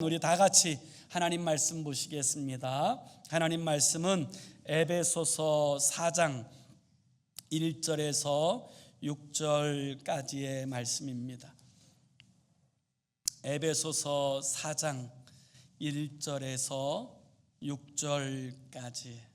우리 다 같이 하나님 말씀 보시겠습니다. 하나님 말씀은 에베소서 4장 1절에서 6절까지의 말씀입니다. 에베소서 4장 1절에서 6절까지.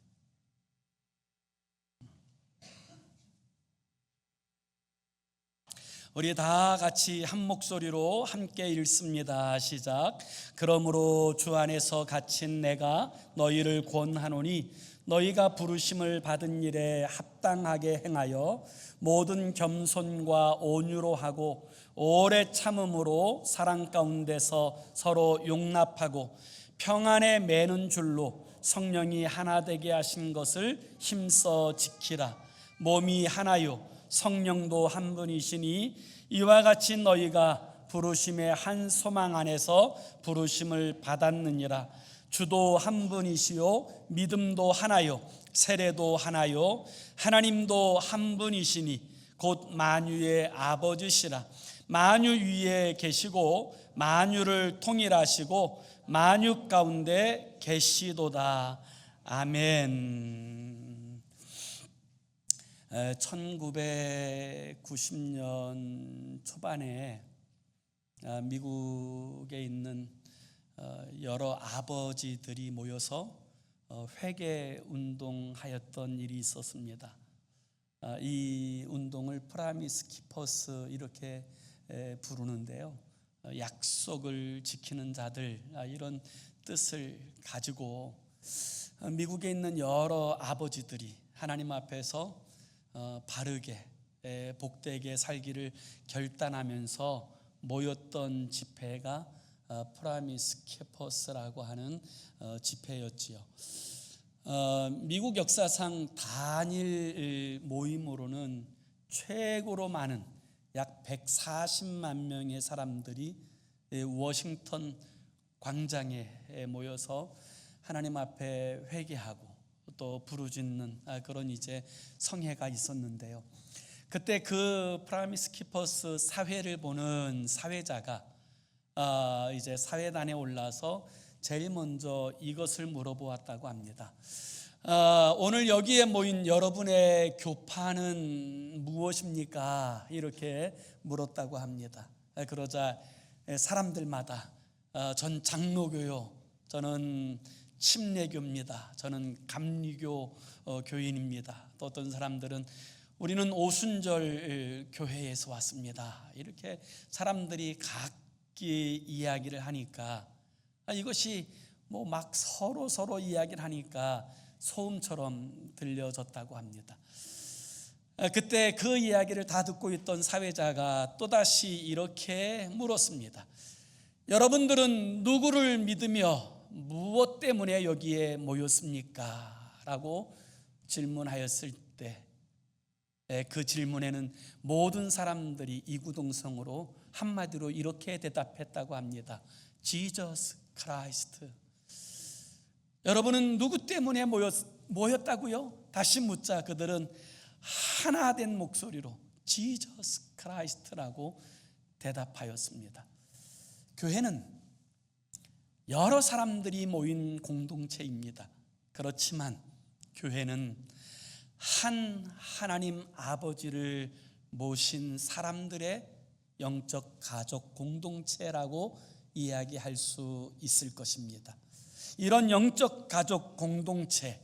우리 다 같이 한 목소리로 함께 읽습니다. 시작. 그러므로 주 안에서 갇힌 내가 너희를 권하노니 너희가 부르심을 받은 일에 합당하게 행하여 모든 겸손과 온유로 하고 오래 참음으로 사랑 가운데서 서로 용납하고 평안에 매는 줄로 성령이 하나 되게 하신 것을 힘써 지키라. 몸이 하나요 성령도 한 분이시니 이와 같이 너희가 부르심의 한 소망 안에서 부르심을 받았느니라. 주도 한 분이시요 믿음도 하나요 세례도 하나요 하나님도 한 분이시니 곧 만유의 아버지시라. 만유 위에 계시고 만유를 통일하시고 만유 가운데 계시도다. 아멘. 1990년 초반에 미국에 있는 여러 아버지들이 모여서 회개 운동하였던 일이 있었습니다. 이 운동을 프라미스 키퍼스 이렇게 부르는데요, 약속을 지키는 자들, 이런 뜻을 가지고 미국에 있는 여러 아버지들이 하나님 앞에서 바르게 복되게 살기를 결단하면서 모였던 집회가 프라미스 키퍼스라고 하는 집회였지요. 미국 역사상 단일 모임으로는 최고로 많은 약 140만 명의 사람들이 워싱턴 광장에 모여서 하나님 앞에 회개하고 또 부르짖는 그런 이제 성회가 있었는데요. 그때 그 프라미스 키퍼스 사회를 보는 사회자가 이제 사회단에 올라서 제일 먼저 이것을 물어보았다고 합니다. 오늘 여기에 모인 여러분의 교파는 무엇입니까? 이렇게 물었다고 합니다. 그러자 사람들마다 전 장로교요, 저는 침례교입니다, 저는 감리교 교인입니다, 또 어떤 사람들은 우리는 오순절 교회에서 왔습니다, 이렇게 사람들이 각기 이야기를 하니까 이것이 뭐 막 서로 이야기를 하니까 소음처럼 들려졌다고 합니다. 그때 그 이야기를 다 듣고 있던 사회자가 또다시 이렇게 물었습니다. 여러분들은 누구를 믿으며 무엇 때문에 여기에 모였습니까? 라고 질문하였을 때 그 질문에는 모든 사람들이 이구동성으로 한마디로 이렇게 대답했다고 합니다. 지저스 크라이스트. 여러분은 누구 때문에 모였다고요? 다시 묻자 그들은 하나 된 목소리로 지저스 크라이스트라고 대답하였습니다. 교회는 여러 사람들이 모인 공동체입니다. 그렇지만 교회는 한 하나님 아버지를 모신 사람들의 영적 가족 공동체라고 이야기할 수 있을 것입니다. 이런 영적 가족 공동체,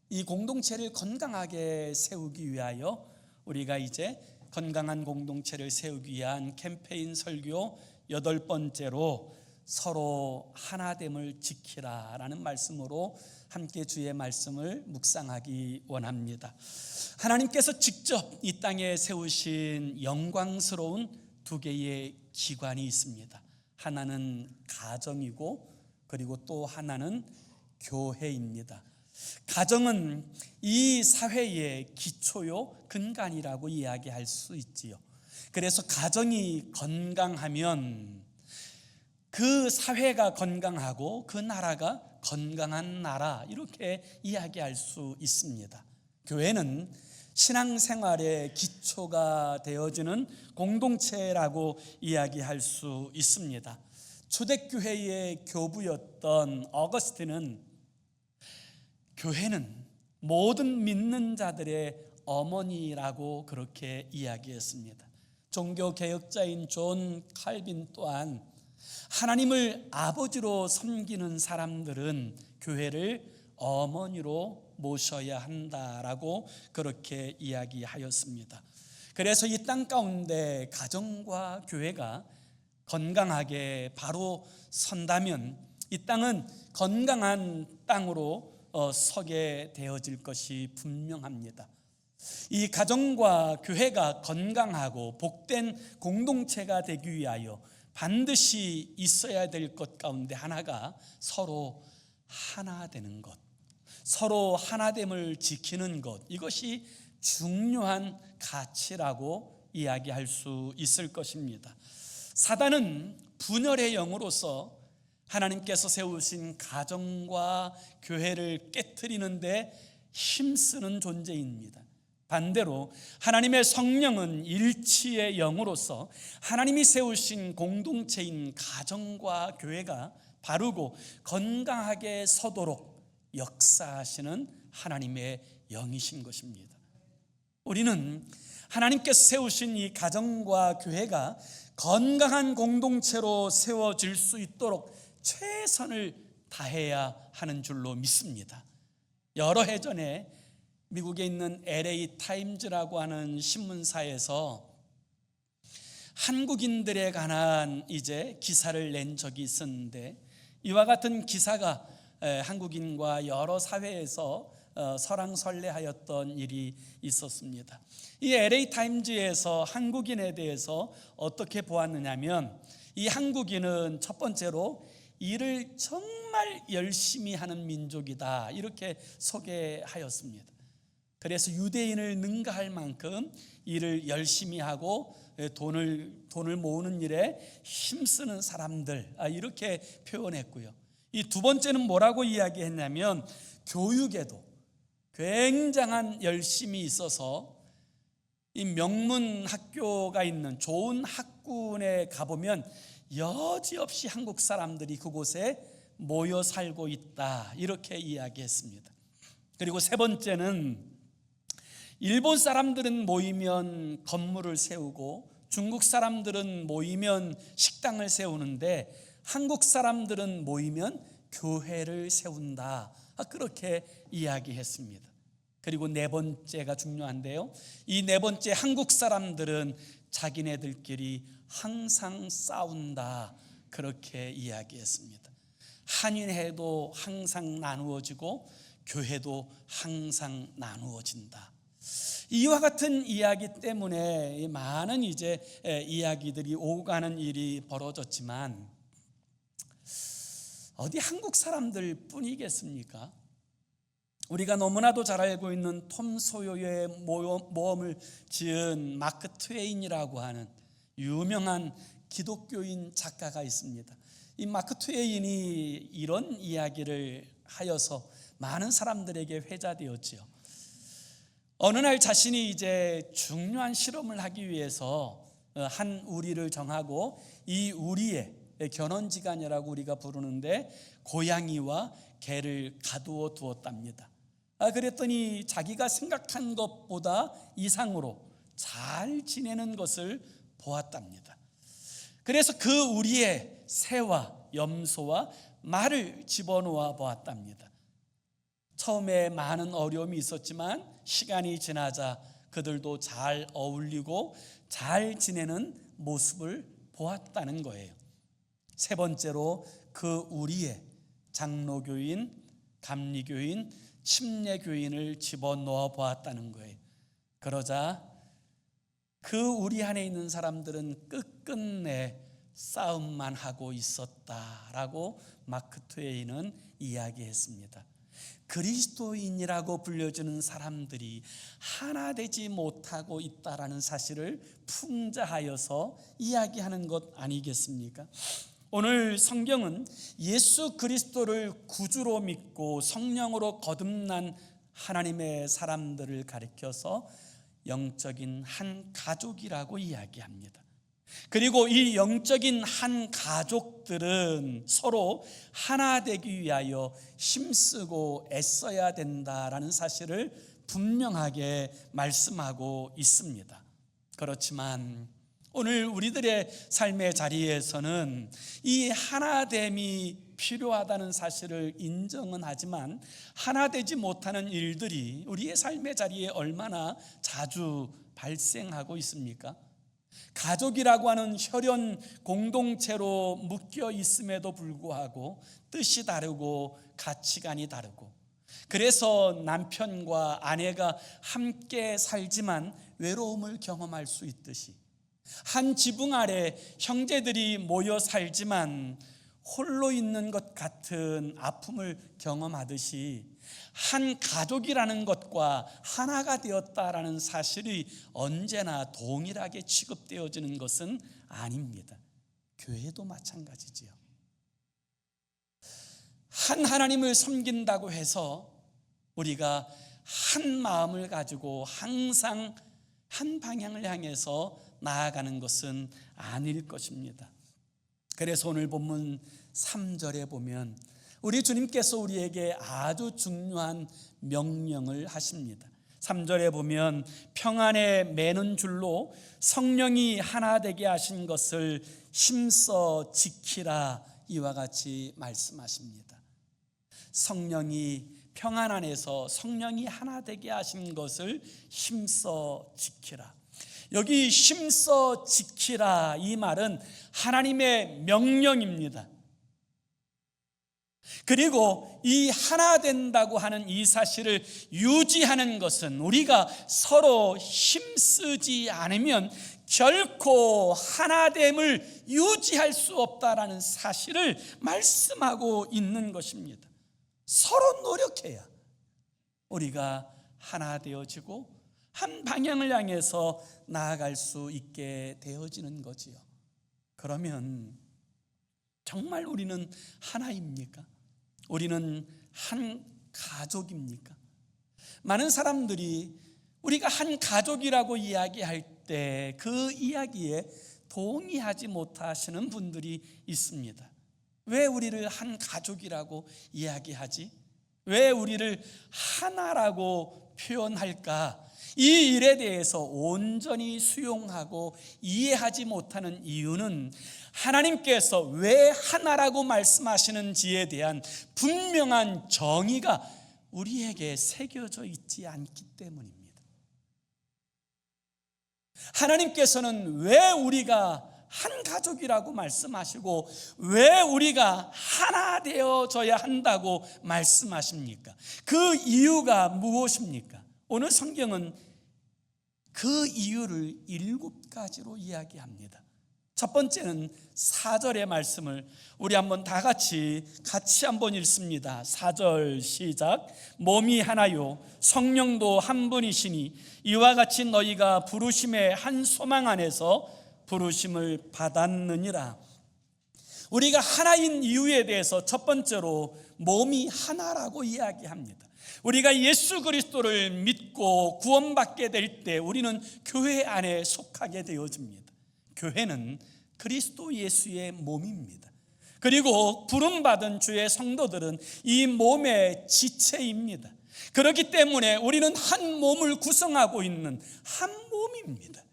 이 공동체를 건강하게 세우기 위하여 우리가 이제 건강한 공동체를 세우기 위한 캠페인 설교 8번째로 서로 하나됨을 지키라라는 말씀으로 함께 주의 말씀을 묵상하기 원합니다. 하나님께서 직접 이 땅에 세우신 영광스러운 두 개의 기관이 있습니다. 하나는 가정이고 그리고 또 하나는 교회입니다. 가정은 이 사회의 기초요 근간이라고 이야기할 수 있지요. 그래서 가정이 건강하면 그 사회가 건강하고 그 나라가 건강한 나라, 이렇게 이야기할 수 있습니다. 교회는 신앙생활의 기초가 되어지는 공동체라고 이야기할 수 있습니다. 초대교회의 교부였던 어거스틴은 교회는 모든 믿는 자들의 어머니라고 그렇게 이야기했습니다. 종교개혁자인 존 칼빈 또한 하나님을 아버지로 섬기는 사람들은 교회를 어머니로 모셔야 한다라고 그렇게 이야기하였습니다. 그래서 이 땅 가운데 가정과 교회가 건강하게 바로 선다면 이 땅은 건강한 땅으로 서게 되어질 것이 분명합니다. 이 가정과 교회가 건강하고 복된 공동체가 되기 위하여 반드시 있어야 될 것 가운데 하나가 서로 하나 되는 것, 서로 하나됨을 지키는 것, 이것이 중요한 가치라고 이야기할 수 있을 것입니다. 사단은 분열의 영으로서 하나님께서 세우신 가정과 교회를 깨트리는데 힘쓰는 존재입니다. 반대로 하나님의 성령은 일치의 영으로서 하나님이 세우신 공동체인 가정과 교회가 바르고 건강하게 서도록 역사하시는 하나님의 영이신 것입니다. 우리는 하나님께서 세우신 이 가정과 교회가 건강한 공동체로 세워질 수 있도록 최선을 다해야 하는 줄로 믿습니다. 여러 해 전에 미국에 있는 LA 타임즈라고 하는 신문사에서 한국인들에 관한 이제 기사를 낸 적이 있었는데, 이와 같은 기사가 한국인과 여러 사회에서 설왕설래하였던 일이 있었습니다. 이 LA 타임즈에서 한국인에 대해서 어떻게 보았느냐면, 이 한국인은 첫 번째로 일을 정말 열심히 하는 민족이다, 이렇게 소개하였습니다. 그래서 유대인을 능가할 만큼 일을 열심히 하고 돈을 모으는 일에 힘쓰는 사람들, 이렇게 표현했고요. 이 두 번째는 뭐라고 이야기했냐면, 교육에도 굉장한 열심이 있어서 이 명문 학교가 있는 좋은 학군에 가보면 여지없이 한국 사람들이 그곳에 모여 살고 있다, 이렇게 이야기했습니다. 그리고 세 번째는 일본 사람들은 모이면 건물을 세우고 중국 사람들은 모이면 식당을 세우는데 한국 사람들은 모이면 교회를 세운다, 그렇게 이야기했습니다. 그리고 네 번째가 중요한데요, 이 네 번째, 한국 사람들은 자기네들끼리 항상 싸운다, 그렇게 이야기했습니다. 한인회도 항상 나누어지고 교회도 항상 나누어진다. 이와 같은 이야기 때문에 많은 이제 이야기들이 오고 가는 일이 벌어졌지만, 어디 한국 사람들 뿐이겠습니까? 우리가 너무나도 잘 알고 있는 톰 소요의 모험을 지은 마크 트웨인이라고 하는 유명한 기독교인 작가가 있습니다. 이 마크 트웨인이 이런 이야기를 하여서 많은 사람들에게 회자되었지요. 어느 날 자신이 이제 중요한 실험을 하기 위해서 한 우리를 정하고, 이 우리의 견원지간이라고 우리가 부르는데 고양이와 개를 가두어 두었답니다. 그랬더니 자기가 생각한 것보다 이상으로 잘 지내는 것을 보았답니다. 그래서 그 우리의 새와 염소와 말을 집어넣어 보았답니다. 처음에 많은 어려움이 있었지만 시간이 지나자 그들도 잘 어울리고 잘 지내는 모습을 보았다는 거예요. 세 번째로 그 우리의 장로교인, 감리교인, 침례교인을 집어넣어 보았다는 거예요. 그러자 그 우리 안에 있는 사람들은 끝끝내 싸움만 하고 있었다라고 마크 트웨인은 이야기했습니다. 그리스도인이라고 불려지는 사람들이 하나 되지 못하고 있다라는 사실을 풍자하여서 이야기하는 것 아니겠습니까? 오늘 성경은 예수 그리스도를 구주로 믿고 성령으로 거듭난 하나님의 사람들을 가리켜서 영적인 한 가족이라고 이야기합니다. 그리고 이 영적인 한 가족들은 서로 하나 되기 위하여 힘쓰고 애써야 된다라는 사실을 분명하게 말씀하고 있습니다. 그렇지만 오늘 우리들의 삶의 자리에서는 이 하나됨이 필요하다는 사실을 인정은 하지만 하나 되지 못하는 일들이 우리의 삶의 자리에 얼마나 자주 발생하고 있습니까? 가족이라고 하는 혈연 공동체로 묶여 있음에도 불구하고 뜻이 다르고 가치관이 다르고, 그래서 남편과 아내가 함께 살지만 외로움을 경험할 수 있듯이, 한 지붕 아래 형제들이 모여 살지만 홀로 있는 것 같은 아픔을 경험하듯이, 한 가족이라는 것과 하나가 되었다라는 사실이 언제나 동일하게 취급되어지는 것은 아닙니다. 교회도 마찬가지지요. 한 하나님을 섬긴다고 해서 우리가 한 마음을 가지고 항상 한 방향을 향해서 나아가는 것은 아닐 것입니다. 그래서 오늘 본문 3절에 보면 우리 주님께서 우리에게 아주 중요한 명령을 하십니다. 3절에 보면 평안에 매는 줄로 성령이 하나 되게 하신 것을 힘써 지키라, 이와 같이 말씀하십니다. 성령이 평안 안에서 성령이 하나 되게 하신 것을 힘써 지키라. 여기 힘써 지키라, 이 말은 하나님의 명령입니다. 그리고 이 하나 된다고 하는 이 사실을 유지하는 것은 우리가 서로 힘쓰지 않으면 결코 하나됨을 유지할 수 없다라는 사실을 말씀하고 있는 것입니다. 서로 노력해야 우리가 하나 되어지고 한 방향을 향해서 나아갈 수 있게 되어지는 거지요. 그러면 정말 우리는 하나입니까? 우리는 한 가족입니까? 많은 사람들이 우리가 한 가족이라고 이야기할 때 그 이야기에 동의하지 못하시는 분들이 있습니다. 왜 우리를 한 가족이라고 이야기하지? 왜 우리를 하나라고 표현할까? 이 일에 대해서 온전히 수용하고 이해하지 못하는 이유는 하나님께서 왜 하나라고 말씀하시는지에 대한 분명한 정의가 우리에게 새겨져 있지 않기 때문입니다. 하나님께서는 왜 우리가 한 가족이라고 말씀하시고 왜 우리가 하나 되어져야 한다고 말씀하십니까? 그 이유가 무엇입니까? 오늘 성경은 그 이유를 7가지로 이야기합니다. 첫 번째는 4절의 말씀을 우리 한번 다 같이 한번 읽습니다. 4절 시작. 몸이 하나요 성령도 한 분이시니 이와 같이 너희가 부르심의 한 소망 안에서 부르심을 받았느니라. 우리가 하나인 이유에 대해서 첫 번째로 몸이 하나라고 이야기합니다. 우리가 예수 그리스도를 믿고 구원받게 될 때 우리는 교회 안에 속하게 되어집니다. 교회는 그리스도 예수의 몸입니다. 그리고 부름받은 주의 성도들은 이 몸의 지체입니다. 그렇기 때문에 우리는 한 몸을 구성하고 있는 한 몸입니다.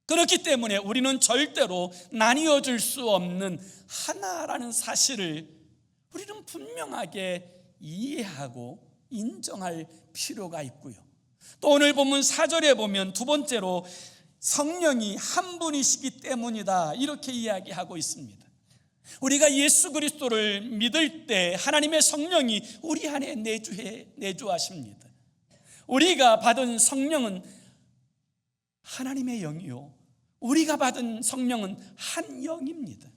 그렇기 때문에 우리는 절대로 나뉘어질 수 없는 하나라는 사실을 우리는 분명하게 이해하고 인정할 필요가 있고요. 또 오늘 본문 4절에 보면 두 번째로 성령이 한 분이시기 때문이다, 이렇게 이야기하고 있습니다. 우리가 예수 그리스도를 믿을 때 하나님의 성령이 우리 안에 내주하십니다. 우리가 받은 성령은 하나님의 영이요, 우리가 받은 성령은 한 영입니다.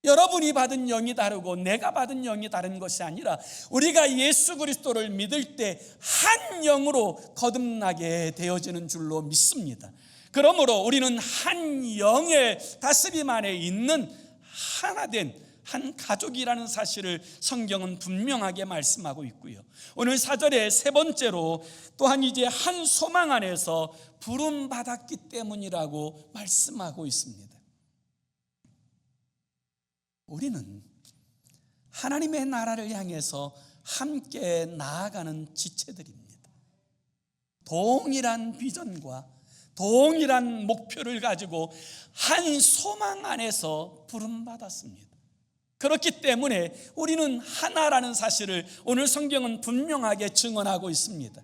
여러분이 받은 영이 다르고 내가 받은 영이 다른 것이 아니라 우리가 예수 그리스도를 믿을 때 한 영으로 거듭나게 되어지는 줄로 믿습니다. 그러므로 우리는 한 영의 다스림 안에 있는 하나된 한 가족이라는 사실을 성경은 분명하게 말씀하고 있고요. 오늘 4절에 세 번째로 또한 이제 한 소망 안에서 부름받았기 때문이라고 말씀하고 있습니다. 우리는 하나님의 나라를 향해서 함께 나아가는 지체들입니다. 동일한 비전과 동일한 목표를 가지고 한 소망 안에서 부름받았습니다. 그렇기 때문에 우리는 하나라는 사실을 오늘 성경은 분명하게 증언하고 있습니다.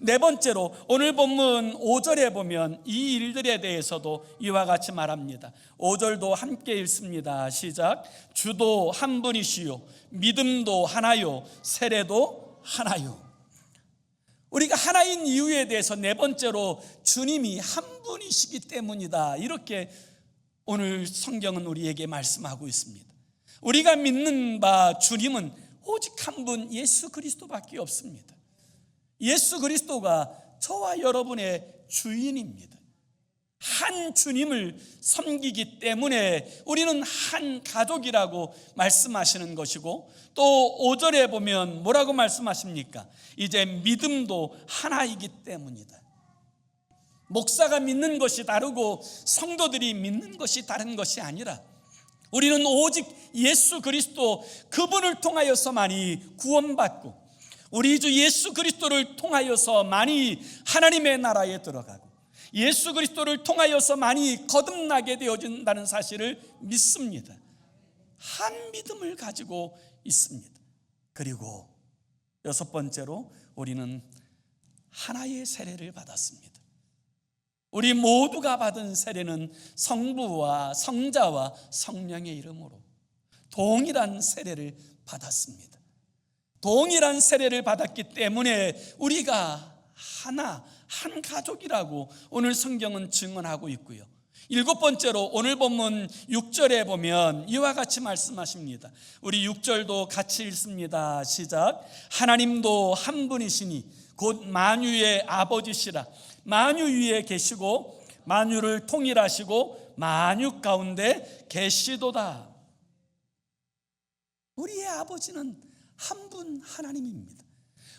네 번째로 오늘 본문 5절에 보면 이 일들에 대해서도 이와 같이 말합니다. 5절도 함께 읽습니다. 시작. 주도 한 분이시요 믿음도 하나요 세례도 하나요. 우리가 하나인 이유에 대해서 네 번째로 주님이 한 분이시기 때문이다, 이렇게 오늘 성경은 우리에게 말씀하고 있습니다. 우리가 믿는 바 주님은 오직 한 분 예수 그리스도밖에 없습니다. 예수 그리스도가 저와 여러분의 주인입니다. 한 주님을 섬기기 때문에 우리는 한 가족이라고 말씀하시는 것이고, 또 5절에 보면 뭐라고 말씀하십니까? 이제 믿음도 하나이기 때문이다. 목사가 믿는 것이 다르고 성도들이 믿는 것이 다른 것이 아니라 우리는 오직 예수 그리스도 그분을 통하여서만이 구원받고 우리 주 예수 그리스도를 통하여서만이 하나님의 나라에 들어가고 예수 그리스도를 통하여서만이 거듭나게 되어진다는 사실을 믿습니다. 한 믿음을 가지고 있습니다. 그리고 여섯 번째로 우리는 하나의 세례를 받았습니다. 우리 모두가 받은 세례는 성부와 성자와 성령의 이름으로 동일한 세례를 받았습니다. 동일한 세례를 받았기 때문에 우리가 하나, 한 가족이라고 오늘 성경은 증언하고 있고요. 일곱 번째로 오늘 본문 6절에 보면 이와 같이 말씀하십니다. 우리 6절도 같이 읽습니다. 시작. 하나님도 한 분이시니 곧 만유의 아버지시라. 만유 위에 계시고 만유를 통일하시고 만유 가운데 계시도다. 우리의 아버지는 한 분 하나님입니다.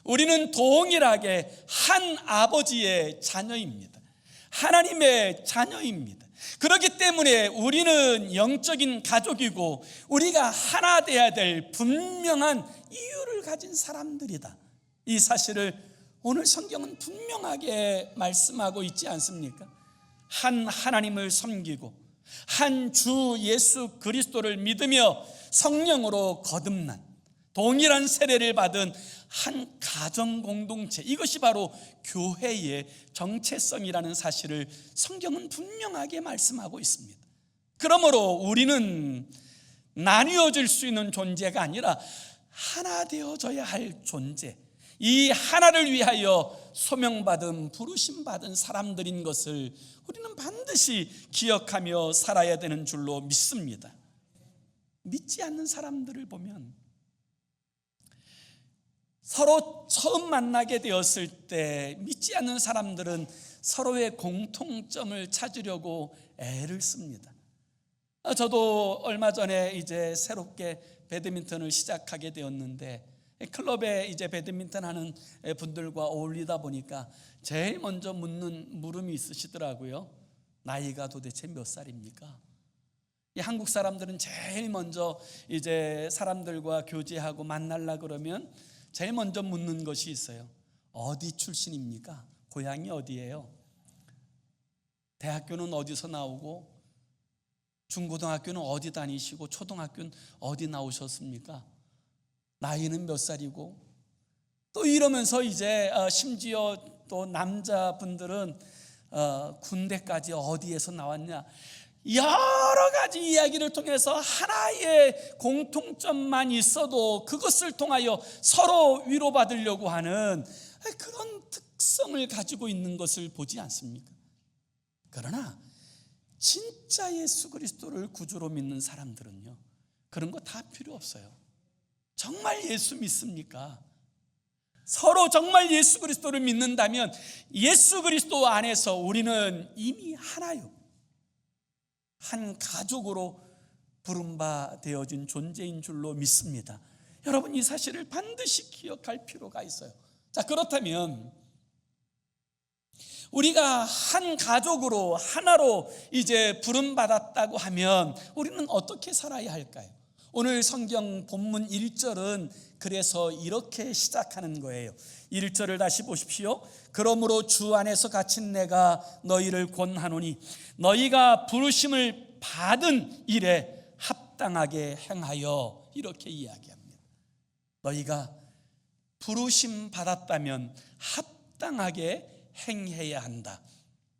우리는 동일하게 한 아버지의 자녀입니다. 하나님의 자녀입니다. 그렇기 때문에 우리는 영적인 가족이고 우리가 하나 되어야 될 분명한 이유를 가진 사람들이다. 이 사실을 오늘 성경은 분명하게 말씀하고 있지 않습니까? 한 하나님을 섬기고 한 주 예수 그리스도를 믿으며 성령으로 거듭난 동일한 세례를 받은 한 가정 공동체, 이것이 바로 교회의 정체성이라는 사실을 성경은 분명하게 말씀하고 있습니다. 그러므로 우리는 나뉘어질 수 있는 존재가 아니라 하나 되어져야 할 존재, 이 하나를 위하여 소명받은 부르심받은 사람들인 것을 우리는 반드시 기억하며 살아야 되는 줄로 믿습니다. 믿지 않는 사람들을 보면 서로 처음 만나게 되었을 때 믿지 않는 사람들은 서로의 공통점을 찾으려고 애를 씁니다. 저도 얼마 전에 이제 새롭게 배드민턴을 시작하게 되었는데 클럽에 이제 배드민턴 하는 분들과 어울리다 보니까 제일 먼저 묻는 물음이 있으시더라고요. 나이가 도대체 몇 살입니까? 이 한국 사람들은 제일 먼저 이제 사람들과 교제하고 만나려 그러면 제일 먼저 묻는 것이 있어요. 어디 출신입니까? 고향이 어디예요? 대학교는 어디서 나오고 중고등학교는 어디 다니시고 초등학교는 어디 나오셨습니까? 나이는 몇 살이고, 또 이러면서 이제 심지어 또 남자분들은 군대까지 어디에서 나왔냐, 여러 가지 이야기를 통해서 하나의 공통점만 있어도 그것을 통하여 서로 위로받으려고 하는 그런 특성을 가지고 있는 것을 보지 않습니까? 그러나 진짜 예수 그리스도를 구주로 믿는 사람들은요, 그런 거 다 필요 없어요. 정말 예수 믿습니까? 서로 정말 예수 그리스도를 믿는다면 예수 그리스도 안에서 우리는 이미 하나요, 한 가족으로 부름바 되어진 존재인 줄로 믿습니다. 여러분, 이 사실을 반드시 기억할 필요가 있어요. 자, 그렇다면 우리가 한 가족으로 하나로 이제 부름받았다고 하면 우리는 어떻게 살아야 할까요? 오늘 성경 본문 1절은 그래서 이렇게 시작하는 거예요. 1절을 다시 보십시오. 그러므로 주 안에서 갇힌 내가 너희를 권하노니 너희가 부르심을 받은 일에 합당하게 행하여, 이렇게 이야기합니다. 너희가 부르심 받았다면 합당하게 행해야 한다.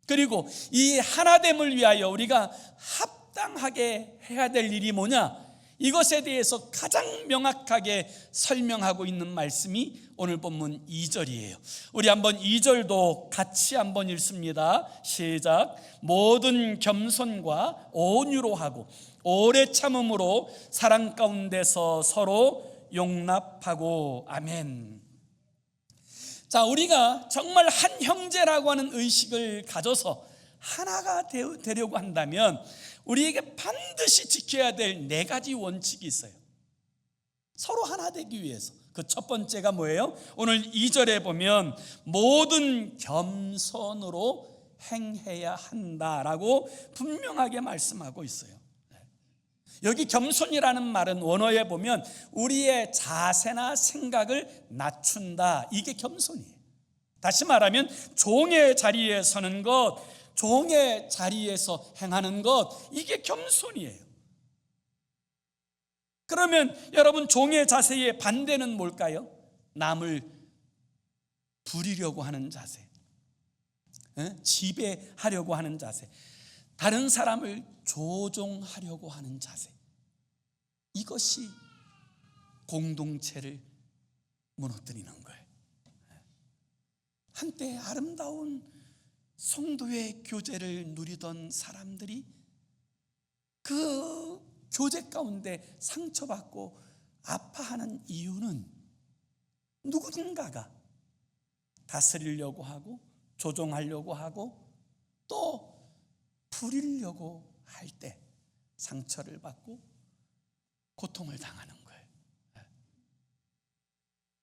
그리고 이 하나됨을 위하여 우리가 합당하게 해야 될 일이 뭐냐? 이것에 대해서 가장 명확하게 설명하고 있는 말씀이 오늘 본문 2절이에요. 우리 한번 2절도 같이 한번 읽습니다. 시작. 모든 겸손과 온유로 하고 오래 참음으로 사랑 가운데서 서로 용납하고. 아멘. 자, 우리가 정말 한 형제라고 하는 의식을 가져서 하나가 되려고 한다면 우리에게 반드시 지켜야 될 4가지 원칙이 있어요. 서로 하나 되기 위해서. 그 첫 번째가 뭐예요? 오늘 2절에 보면 모든 겸손으로 행해야 한다라고 분명하게 말씀하고 있어요. 여기 겸손이라는 말은 원어에 보면 우리의 자세나 생각을 낮춘다, 이게 겸손이에요. 다시 말하면 종의 자리에 서는 것, 종의 자리에서 행하는 것, 이게 겸손이에요. 그러면 여러분, 종의 자세의 반대는 뭘까요? 남을 부리려고 하는 자세, 지배하려고 하는 자세, 다른 사람을 조종하려고 하는 자세, 이것이 공동체를 무너뜨리는 거예요. 한때 아름다운 성도의 교제를 누리던 사람들이 그 교제 가운데 상처받고 아파하는 이유는 누군가가 다스리려고 하고 조종하려고 하고 또 부리려고 할 때 상처를 받고 고통을 당하는 거예요.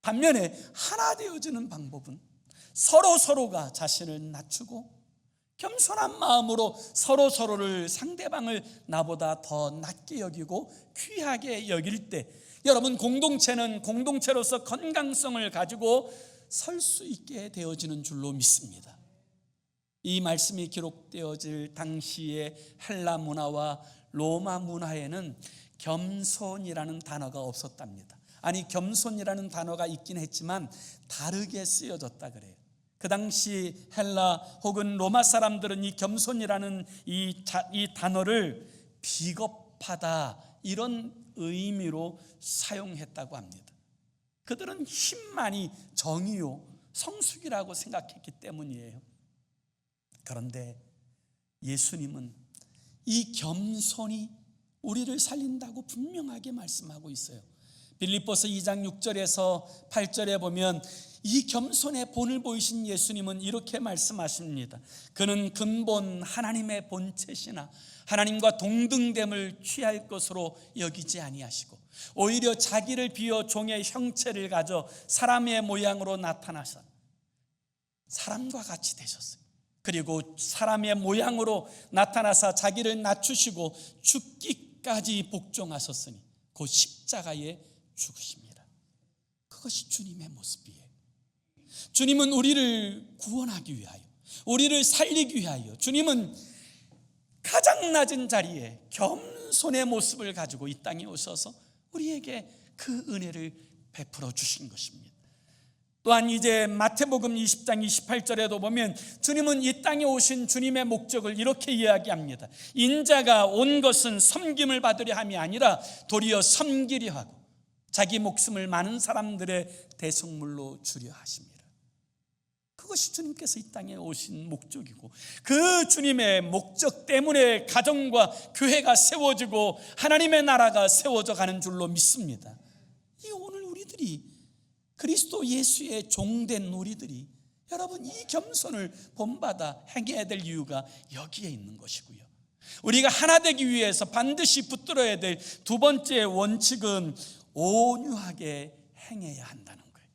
반면에 하나 되어지는 방법은 서로가 자신을 낮추고 겸손한 마음으로 서로를, 상대방을 나보다 더 낮게 여기고 귀하게 여길 때 여러분, 공동체는 공동체로서 건강성을 가지고 설 수 있게 되어지는 줄로 믿습니다. 이 말씀이 기록되어질 당시의 헬라 문화와 로마 문화에는 겸손이라는 단어가 없었답니다. 아니, 겸손이라는 단어가 있긴 했지만 다르게 쓰여졌다 그래요. 그 당시 헬라 혹은 로마 사람들은 이 겸손이라는 이 단어를 비겁하다, 이런 의미로 사용했다고 합니다. 그들은 힘만이 정의요 성숙이라고 생각했기 때문이에요. 그런데 예수님은 이 겸손이 우리를 살린다고 분명하게 말씀하고 있어요. 빌립보서 2장 6절에서 8절에 보면 이 겸손의 본을 보이신 예수님은 이렇게 말씀하십니다. 그는 근본 하나님의 본체시나 하나님과 동등됨을 취할 것으로 여기지 아니하시고 오히려 자기를 비워 종의 형체를 가져 사람의 모양으로 나타나사 사람과 같이 되셨어요. 그리고 사람의 모양으로 나타나사 자기를 낮추시고 죽기까지 복종하셨으니 곧 십자가에 죽으십니다. 그것이 주님의 모습이에요. 주님은 우리를 구원하기 위하여, 우리를 살리기 위하여 주님은 가장 낮은 자리에 겸손의 모습을 가지고 이 땅에 오셔서 우리에게 그 은혜를 베풀어 주신 것입니다. 또한 이제 마태복음 20장 28절에도 보면 주님은 이 땅에 오신 주님의 목적을 이렇게 이야기합니다. 인자가 온 것은 섬김을 받으려 함이 아니라 도리어 섬기려 하고 자기 목숨을 많은 사람들의 대속물로 주려 하십니다. 그것이 주님께서 이 땅에 오신 목적이고 그 주님의 목적 때문에 가정과 교회가 세워지고 하나님의 나라가 세워져 가는 줄로 믿습니다. 이 오늘 우리들이 그리스도 예수의 종된 우리들이 여러분 이 겸손을 본받아 행해야 될 이유가 여기에 있는 것이고요. 우리가 하나 되기 위해서 반드시 붙들어야 될 두 번째 원칙은 온유하게 행해야 한다는 거예요.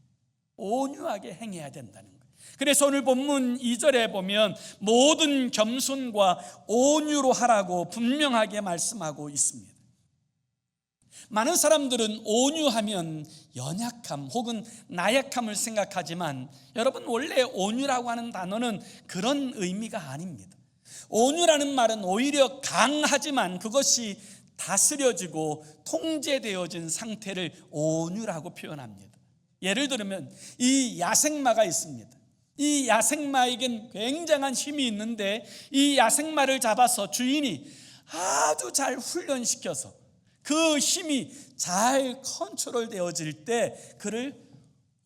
온유하게 행해야 된다는 거예요. 그래서 오늘 본문 2절에 보면 모든 겸손과 온유로 하라고 분명하게 말씀하고 있습니다. 많은 사람들은 온유하면 연약함 혹은 나약함을 생각하지만 여러분, 원래 온유라고 하는 단어는 그런 의미가 아닙니다. 온유라는 말은 오히려 강하지만 그것이 다스려지고 통제되어진 상태를 온유라고 표현합니다. 예를 들면 이 야생마가 있습니다. 이 야생마에겐 굉장한 힘이 있는데 이 야생마를 잡아서 주인이 아주 잘 훈련시켜서 그 힘이 잘 컨트롤 되어질 때 그를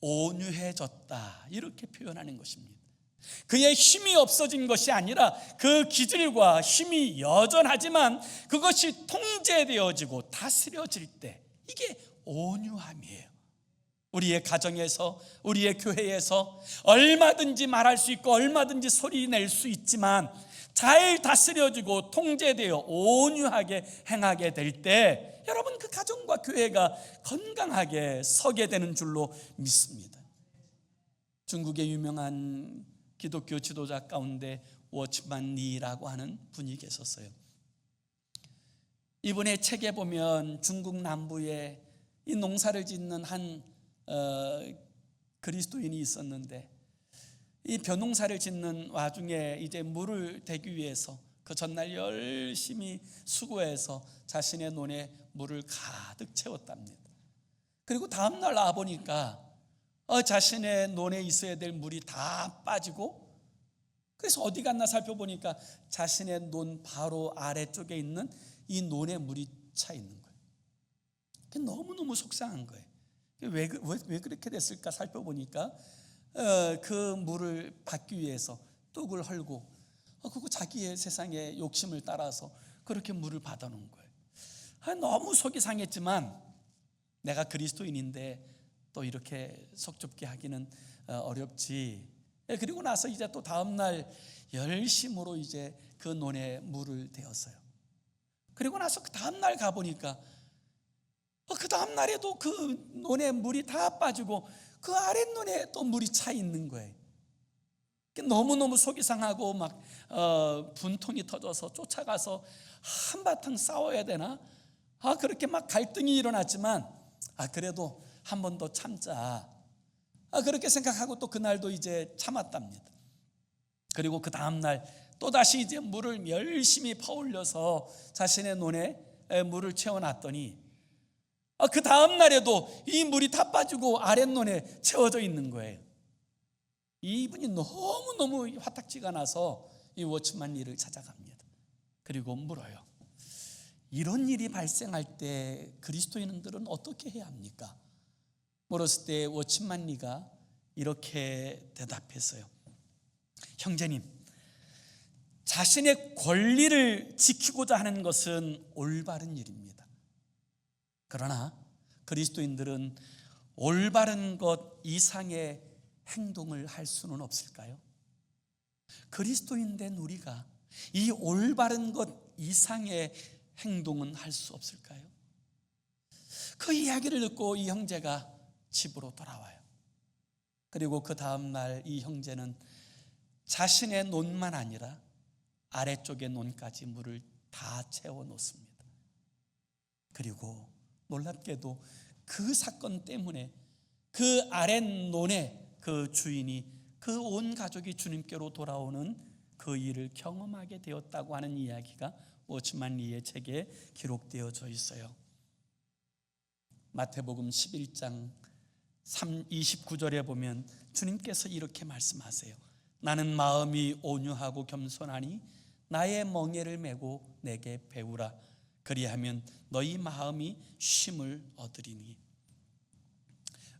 온유해졌다, 이렇게 표현하는 것입니다. 그의 힘이 없어진 것이 아니라 그 기질과 힘이 여전하지만 그것이 통제되어지고 다스려질 때, 이게 온유함이에요. 우리의 가정에서, 우리의 교회에서 얼마든지 말할 수 있고 얼마든지 소리 낼 수 있지만 잘 다스려지고 통제되어 온유하게 행하게 될 때 여러분, 그 가정과 교회가 건강하게 서게 되는 줄로 믿습니다. 중국의 유명한 기독교 지도자 가운데 워치만 리라고 하는 분이 계셨어요. 이분의 책에 보면 중국 남부에 이 농사를 짓는 한 그리스도인이 있었는데 이 벼농사를 짓는 와중에 이제 물을 대기 위해서 그 전날 열심히 수고해서 자신의 논에 물을 가득 채웠답니다. 그리고 다음날 와보니까 자신의 논에 있어야 될 물이 다 빠지고, 그래서 어디 갔나 살펴보니까 자신의 논 바로 아래쪽에 있는 이 논에 물이 차 있는 거예요. 너무너무 속상한 거예요. 왜 그렇게 됐을까 살펴보니까 그 물을 받기 위해서 뚝을 헐고 그거 자기의 세상의 욕심을 따라서 그렇게 물을 받아놓은 거예요. 너무 속이 상했지만 내가 그리스도인인데 또 이렇게 속 좁게 하기는 어렵지. 그리고 나서 이제 또 다음날 열심으로 이제 그 논에 물을 대었어요. 그리고 나서 그 다음날 가보니까 그 다음날에도 그 논에 물이 다 빠지고 그 아랫논에 또 물이 차 있는 거예요. 너무너무 속이 상하고 막 분통이 터져서 쫓아가서 한바탕 싸워야 되나? 그렇게 막 갈등이 일어났지만 그래도 한 번 더 참자, 그렇게 생각하고 또 그날도 이제 참았답니다. 그리고 그 다음날 또다시 이제 물을 열심히 퍼올려서 자신의 논에 물을 채워놨더니 그 다음날에도 이 물이 다 빠지고 아랫논에 채워져 있는 거예요. 이분이 너무너무 화딱지가 나서 이 워치만 리를 찾아갑니다. 그리고 물어요. 이런 일이 발생할 때 그리스도인들은 어떻게 해야 합니까? 물었을 때 워치만 리가 이렇게 대답했어요. 형제님, 자신의 권리를 지키고자 하는 것은 올바른 일입니다. 그러나 그리스도인들은 올바른 것 이상의 행동을 할 수는 없을까요? 그리스도인 된 우리가 이 올바른 것 이상의 행동은 할 수 없을까요? 그 이야기를 듣고 이 형제가 집으로 돌아와요. 그리고 그 다음날 이 형제는 자신의 논만 아니라 아래쪽의 논까지 물을 다 채워 놓습니다. 그리고 놀랍게도 그 사건 때문에 그 아랫논의 그 주인이 그 온 가족이 주님께로 돌아오는 그 일을 경험하게 되었다고 하는 이야기가 워치만 리의 책에 기록되어져 있어요. 마태복음 11장 29절에 보면 주님께서 이렇게 말씀하세요. 나는 마음이 온유하고 겸손하니 나의 멍에를 메고 내게 배우라. 그리하면 너희 마음이 쉼을 얻으리니.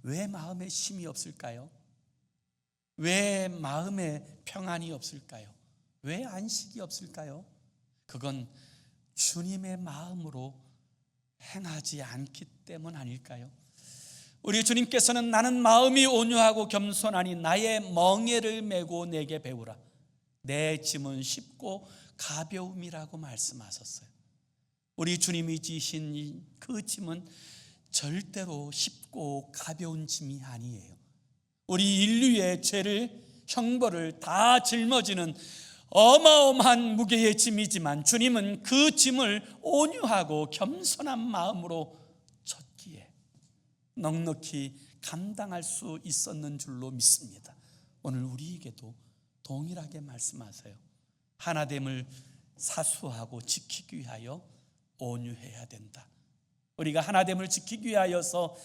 왜 마음에 쉼이 없을까요? 왜 마음에 평안이 없을까요? 왜 안식이 없을까요? 그건 주님의 마음으로 행하지 않기 때문 아닐까요? 우리 주님께서는 나는 마음이 온유하고 겸손하니 나의 멍에를 메고 내게 배우라. 내 짐은 쉽고 가벼움이라고 말씀하셨어요. 우리 주님이 지신 그 짐은 절대로 쉽고 가벼운 짐이 아니에요. 우리 인류의 죄를, 형벌을 다 짊어지는 어마어마한 무게의 짐이지만 주님은 그 짐을 온유하고 겸손한 마음으로 졌기에 넉넉히 감당할 수 있었는 줄로 믿습니다. 오늘 우리에게도 동일하게 말씀하세요. 하나됨을 사수하고 지키기 위하여 온유해야 된다. 우리가 하나됨을 지키기 위하여서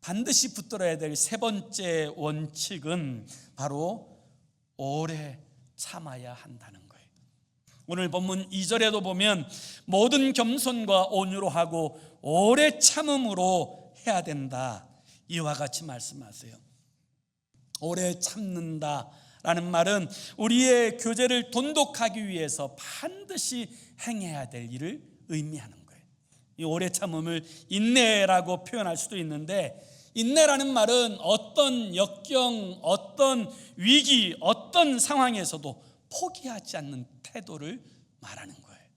반드시 붙들어야 될 세 번째 원칙은 바로 오래 참아야 한다는 거예요. 오늘 본문 2절에도 보면 모든 겸손과 온유로 하고 오래 참음으로 해야 된다, 이와 같이 말씀하세요. 오래 참는다라는 말은 우리의 교제를 돈독하기 위해서 반드시 행해야 될 일을 의미하는 거예요. 이 오래 참음을 인내라고 표현할 수도 있는데, 인내라는 말은 어떤 역경, 어떤 위기, 어떤 상황에서도 포기하지 않는 태도를 말하는 거예요.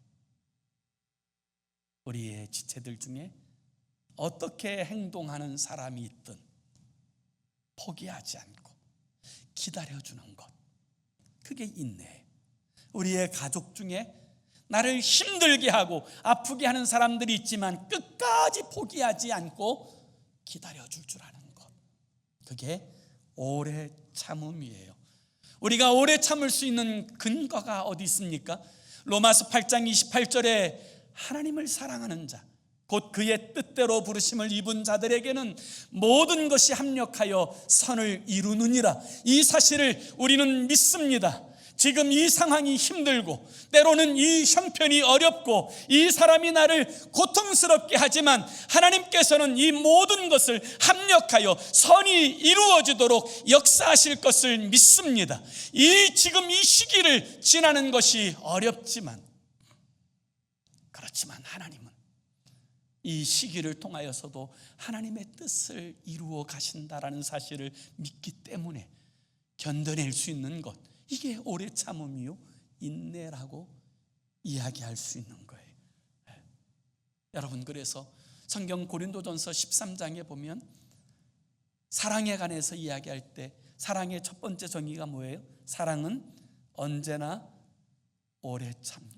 우리의 지체들 중에 어떻게 행동하는 사람이 있든 포기하지 않고 기다려주는 것, 그게 인내예요. 우리의 가족 중에 나를 힘들게 하고 아프게 하는 사람들이 있지만 끝까지 포기하지 않고 기다려줄 줄 아는 것, 그게 오래 참음이에요. 우리가 오래 참을 수 있는 근거가 어디 있습니까? 로마서 8장 28절에 하나님을 사랑하는 자, 곧 그의 뜻대로 부르심을 입은 자들에게는 모든 것이 합력하여 선을 이루느니라. 이 사실을 우리는 믿습니다. 지금 이 상황이 힘들고 때로는 이 형편이 어렵고 이 사람이 나를 고통스럽게 하지만 하나님께서는 이 모든 것을 합력하여 선이 이루어지도록 역사하실 것을 믿습니다. 지금 이 시기를 지나는 것이 어렵지만, 그렇지만 하나님은 이 시기를 통하여서도 하나님의 뜻을 이루어 가신다라는 사실을 믿기 때문에 견뎌낼 수 있는 것, 이게 오래 참음이요 인내라고 이야기할 수 있는 거예요. 여러분, 그래서 성경 고린도전서 13장에 보면 사랑에 관해서 이야기할 때 사랑의 첫 번째 정의가 뭐예요? 사랑은 언제나 오래 참고예요.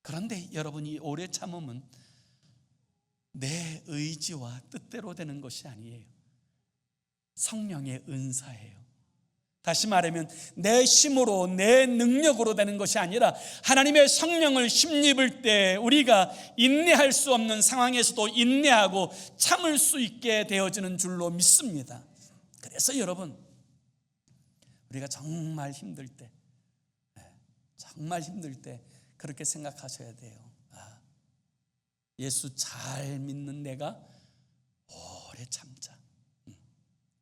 그런데 여러분, 이 오래 참음은 내 의지와 뜻대로 되는 것이 아니에요. 성령의 은사예요. 다시 말하면 내 힘으로, 내 능력으로 되는 것이 아니라 하나님의 성령을 힘입을 때 우리가 인내할 수 없는 상황에서도 인내하고 참을 수 있게 되어지는 줄로 믿습니다. 그래서 여러분, 우리가 정말 힘들 때, 정말 힘들 때 그렇게 생각하셔야 돼요. 예수 잘 믿는 내가 오래 참자.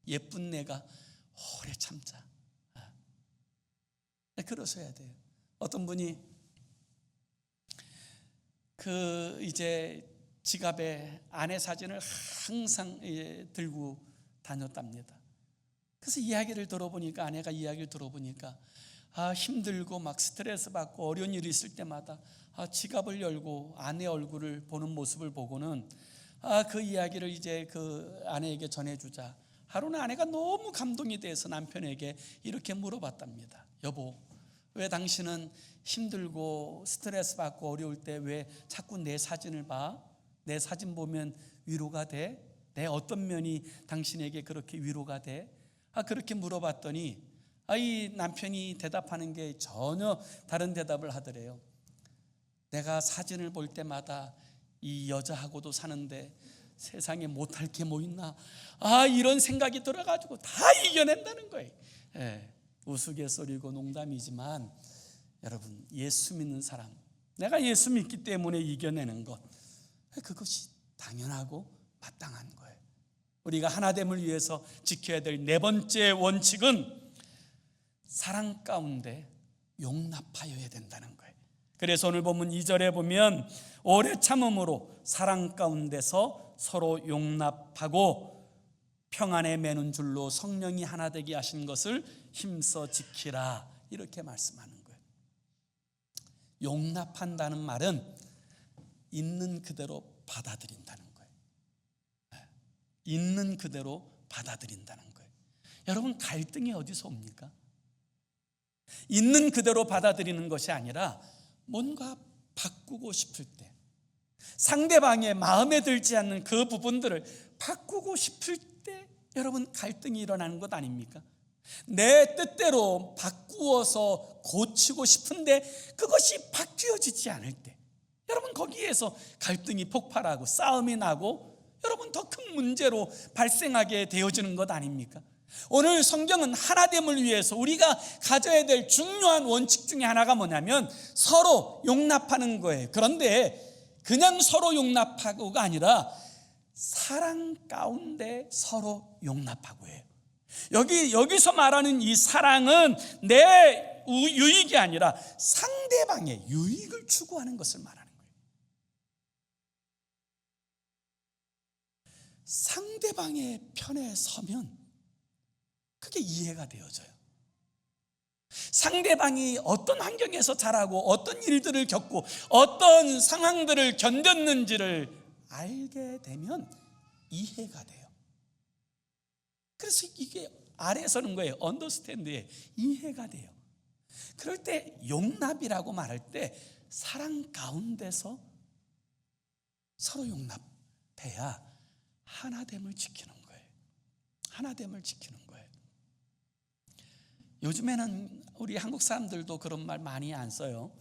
예쁜 내가 오래 참자. 그러셔야 돼요. 어떤 분이 이제 지갑에 아내 사진을 항상 들고 다녔답니다. 그래서 이야기를 들어보니까, 아내가 이야기를 들어보니까 힘들고 막 스트레스 받고 어려운 일이 있을 때마다 지갑을 열고 아내 얼굴을 보는 모습을 보고는 그 이야기를 이제 그 아내에게 전해주자 하루는 아내가 너무 감동이 돼서 남편에게 이렇게 물어봤답니다. 여보, 왜 당신은 힘들고 스트레스 받고 어려울 때 왜 자꾸 내 사진을 봐? 내 사진 보면 위로가 돼? 내 어떤 면이 당신에게 그렇게 위로가 돼? 그렇게 물어봤더니 이 남편이 대답하는 게 전혀 다른 대답을 하더래요. 내가 사진을 볼 때마다 이 여자하고도 사는데 세상에 못할 게 뭐 있나, 이런 생각이 들어가지고 다 이겨낸다는 거예요. 우스갯소리고 농담이지만 여러분, 예수 믿는 사람, 내가 예수 믿기 때문에 이겨내는 것, 그것이 당연하고 마땅한 거예요. 우리가 하나됨을 위해서 지켜야 될 네 번째 원칙은 사랑 가운데 용납하여야 된다는 거예요. 그래서 오늘 본문 2절에 보면 오래 참음으로 사랑 가운데서 서로 용납하고 평안에 매는 줄로 성령이 하나 되게 하신 것을 힘써 지키라, 이렇게 말씀하는 거예요. 용납한다는 말은 있는 그대로 받아들인다는 거예요. 있는 그대로 받아들인다는 거예요. 여러분, 갈등이 어디서 옵니까? 있는 그대로 받아들이는 것이 아니라 뭔가 바꾸고 싶을 때, 상대방의 마음에 들지 않는 그 부분들을 바꾸고 싶을 때 여러분, 갈등이 일어나는 것 아닙니까? 내 뜻대로 바꾸어서 고치고 싶은데 그것이 바뀌어지지 않을 때 여러분, 거기에서 갈등이 폭발하고 싸움이 나고 여러분, 더 큰 문제로 발생하게 되어지는 것 아닙니까? 오늘 성경은 하나됨을 위해서 우리가 가져야 될 중요한 원칙 중에 하나가 뭐냐면 서로 용납하는 거예요. 그런데 그냥 서로 용납하고가 아니라 사랑 가운데 서로 용납하고 해요. 여기서 말하는 이 사랑은 내 유익이 아니라 상대방의 유익을 추구하는 것을 말하는 거예요. 상대방의 편에 서면 그게 이해가 되어져요. 상대방이 어떤 환경에서 자라고 어떤 일들을 겪고 어떤 상황들을 견뎠는지를 알게 되면 이해가 돼요. 그래서 이게 아래에 서는 거예요. 언더스탠드에 이해가 돼요. 그럴 때 용납이라고 말할 때 사랑 가운데서 서로 용납해야 하나됨을 지키는 거예요. 하나됨을 지키는 거예요. 요즘에는 우리 한국 사람들도 그런 말 많이 안 써요.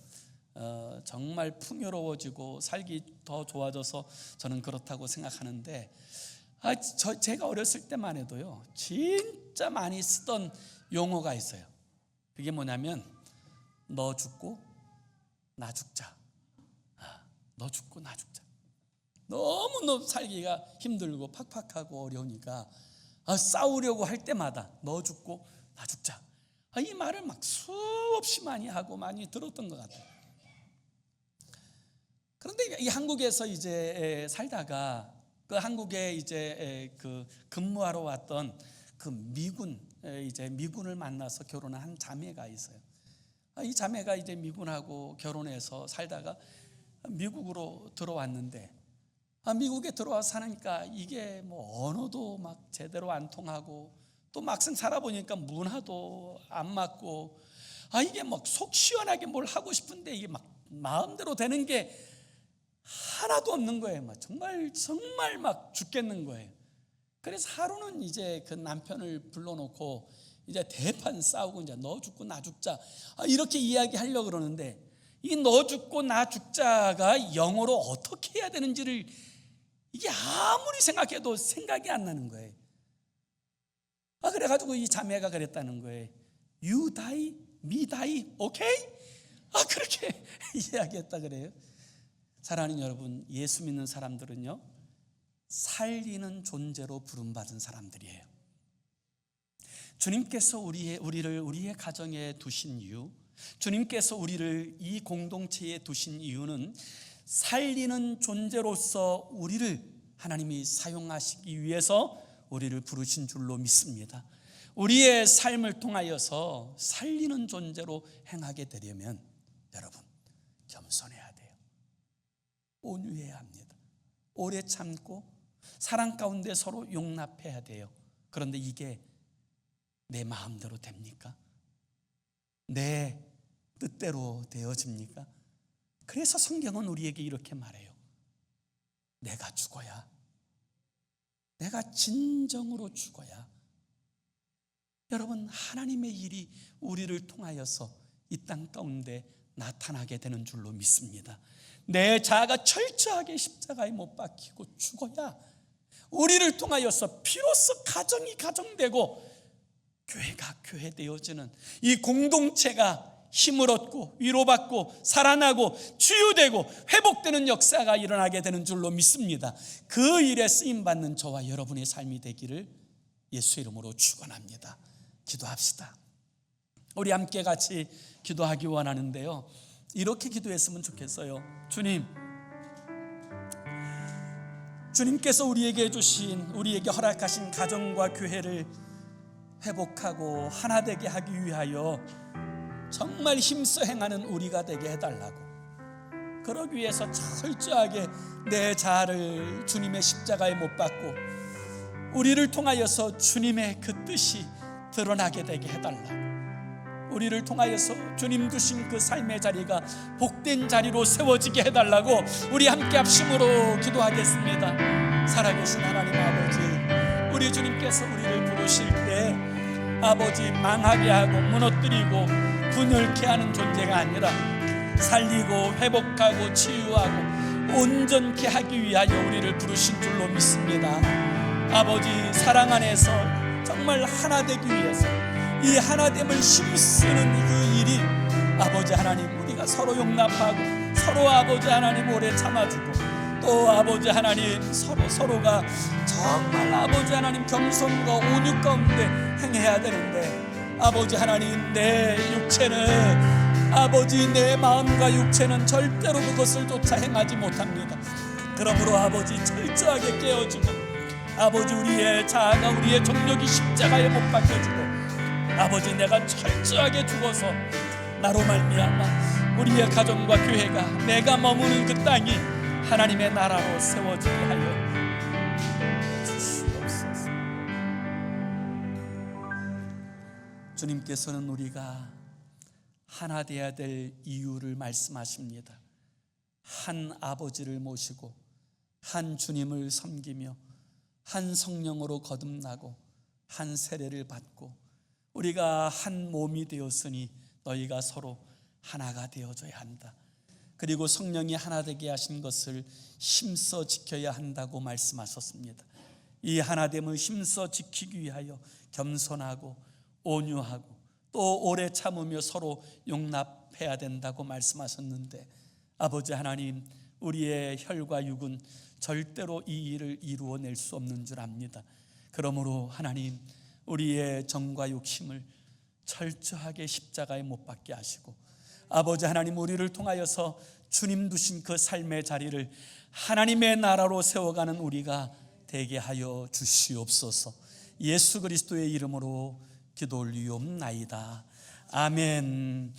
정말 풍요로워지고 살기 더 좋아져서 저는 그렇다고 생각하는데 제가 어렸을 때만 해도요 진짜 많이 쓰던 용어가 있어요. 그게 뭐냐면 너 죽고 나 죽자. 너 죽고 나 죽자. 너무 살기가 힘들고 팍팍하고 어려우니까 싸우려고 할 때마다 너 죽고 나 죽자. 이 말을 막 수없이 많이 하고 많이 들었던 것 같아요. 그런데 이 한국에서 이제 살다가 그 한국에 이제 그 근무하러 왔던 그 미군을 만나서 결혼한 한 자매가 있어요. 이 자매가 이제 미군하고 결혼해서 살다가 미국으로 들어왔는데 미국에 들어와서 사니까 이게 뭐 언어도 막 제대로 안 통하고 또 막상 살아보니까 문화도 안 맞고 이게 막 속 시원하게 뭘 하고 싶은데 이게 막 마음대로 되는 게 하나도 없는 거예요. 막 정말 막 죽겠는 거예요. 그래서 하루는 이제 그 남편을 불러놓고 이제 대판 싸우고 이제 너 죽고 나 죽자 이렇게 이야기하려고 그러는데 이 너 죽고 나 죽자가 영어로 어떻게 해야 되는지를 이게 아무리 생각해도 생각이 안 나는 거예요. 그래가지고 이 자매가 그랬다는 거예요. You die, me die, okay? 그렇게 이야기했다 그래요. 사랑하는 여러분, 예수 믿는 사람들은요 살리는 존재로 부름받은 사람들이에요. 주님께서 우리를 우리의 가정에 두신 이유, 주님께서 우리를 이 공동체에 두신 이유는 살리는 존재로서 우리를 하나님이 사용하시기 위해서 우리를 부르신 줄로 믿습니다. 우리의 삶을 통하여서 살리는 존재로 행하게 되려면 여러분 겸손해야 돼요. 온유해야 합니다. 오래 참고 사랑 가운데 서로 용납해야 돼요. 그런데 이게 내 마음대로 됩니까? 내 뜻대로 되어집니까? 그래서 성경은 우리에게 이렇게 말해요. 내가 죽어야, 내가 진정으로 죽어야 여러분 하나님의 일이 우리를 통하여서 이 땅 가운데 나타나게 되는 줄로 믿습니다. 내 자아가 철저하게 십자가에 못 박히고 죽어야 우리를 통하여서 비로소 가정이 가정되고 교회가 교회되어지는 이 공동체가 힘을 얻고 위로받고 살아나고 치유되고 회복되는 역사가 일어나게 되는 줄로 믿습니다. 그 일에 쓰임받는 저와 여러분의 삶이 되기를 예수 이름으로 축원합니다. 기도합시다. 우리 함께 같이 기도하기 원하는데요, 이렇게 기도했으면 좋겠어요. 주님께서 우리에게 주신, 우리에게 허락하신 가정과 교회를 회복하고 하나 되게 하기 위하여 정말 힘써 행하는 우리가 되게 해달라고, 그러기 위해서 철저하게 내 자아를 주님의 십자가에 못 박고 우리를 통하여서 주님의 그 뜻이 드러나게 되게 해달라고, 우리를 통하여서 주님 두신 그 삶의 자리가 복된 자리로 세워지게 해달라고 우리 함께 합심으로 기도하겠습니다. 살아계신 하나님 아버지, 우리 주님께서 우리를 부르실 때 아버지 망하게 하고 무너뜨리고 분열케 하는 존재가 아니라 살리고 회복하고 치유하고 온전케 하기 위하여 우리를 부르신 줄로 믿습니다. 아버지, 사랑 안에서 정말 하나 되기 위해서 이 하나됨을 힘쓰는 그 일이 아버지 하나님, 우리가 서로 용납하고 서로 아버지 하나님 오래 참아주고 또 아버지 하나님 서로가 정말 아버지 하나님 겸손과 온유 가운데 행해야 되는데, 아버지 하나님 내 육체는 아버지 내 마음과 육체는 절대로 그것을 쫓아 행하지 못합니다. 그러므로 아버지 철저하게 깨어지고 아버지 우리의 자아가 우리의 정욕이 십자가에 못 박혀지고 아버지 내가 철저하게 죽어서 나로 말미암아 우리의 가정과 교회가 내가 머무는 그 땅이 하나님의 나라로 세워지게 하여 주시옵소서. 주님께서는 우리가 하나 되어야 될 이유를 말씀하십니다. 한 아버지를 모시고 한 주님을 섬기며 한 성령으로 거듭나고 한 세례를 받고 우리가 한 몸이 되었으니 너희가 서로 하나가 되어줘야 한다. 그리고 성령이 하나 되게 하신 것을 힘써 지켜야 한다고 말씀하셨습니다. 이 하나됨을 힘써 지키기 위하여 겸손하고 온유하고 또 오래 참으며 서로 용납해야 된다고 말씀하셨는데, 아버지 하나님, 우리의 혈과 육은 절대로 이 일을 이루어낼 수 없는 줄 압니다. 그러므로 하나님, 우리의 정과 욕심을 철저하게 십자가에 못 박게 하시고 아버지 하나님, 우리를 통하여서 주님 두신 그 삶의 자리를 하나님의 나라로 세워가는 우리가 되게 하여 주시옵소서. 예수 그리스도의 이름으로 기도 올리옵나이다. 아멘.